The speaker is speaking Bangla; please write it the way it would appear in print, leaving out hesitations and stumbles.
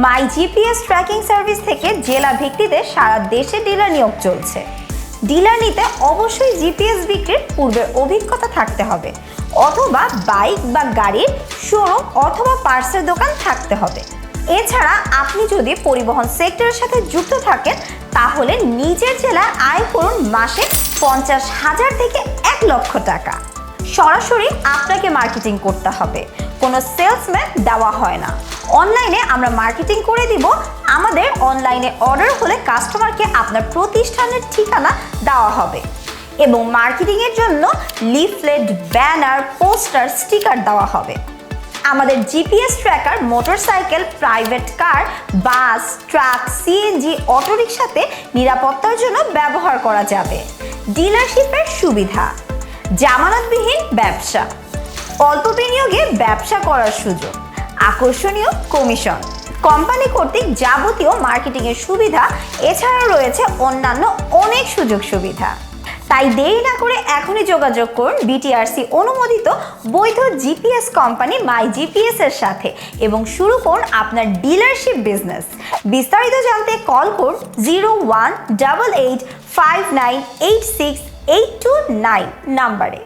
মাই জিপিএস ট্র্যাকিং সার্ভিস থেকে জেলা ভিত্তিতে সারা দেশে ডিলার নিয়োগ চলছে। ডিলার নিতে অবশ্যই জিপিএস বিক্রির পূর্বের অভিজ্ঞতা থাকতে হবে, অথবা বাইক বা গাড়ির শোরুম অথবা পার্টসের দোকান থাকতে হবে। এছাড়া আপনি যদি পরিবহন সেক্টরের সাথে যুক্ত থাকেন তাহলে নিজের জেলায় আয় করুন মাসে 50,000 থেকে 1 লক্ষ টাকা। সরাসরি আপনাকে মার্কেটিং করতে হবে, কোনো সেলসম্যান দেওয়া হয় না। অনলাইনে আমরা মার্কেটিং করে দিব। আমাদের অনলাইনে অর্ডার হলে কাস্টমারকে আপনার প্রতিষ্ঠানের ঠিকানা দেওয়া হবে এবং মার্কেটিংয়ের জন্য লিফলেট, ব্যানার, পোস্টার, স্টিকার দেওয়া হবে। আমাদের GPS tracker motorcycle, private car, bus, truck, CNG, অটোরিকশাতে নিরাপত্তার জন্য ব্যবহার করা যাবে। ডিলারশিপের সুবিধা: জামানতবিহীন ব্যবসা, অল্প বিনিয়োগে ব্যবসা করার সুযোগ, আকর্ষণীয় কমিশন, কোম্পানি কর্তৃক যাবতীয় মার্কেটিংয়ের সুবিধা, এছাড়া রয়েছে অন্যান্য অনেক সুযোগ সুবিধা। তাই দেরি না করে এখনই যোগাযোগ করুন বিটিআরসি অনুমোদিত বৈধ জিপিএস কোম্পানি মাই জিপিএস এর সাথে এবং শুরু করুন আপনার ডিলারশিপ বিজনেস। বিস্তারিত জানতে কল করুন 01885986 829 নাম্বারে।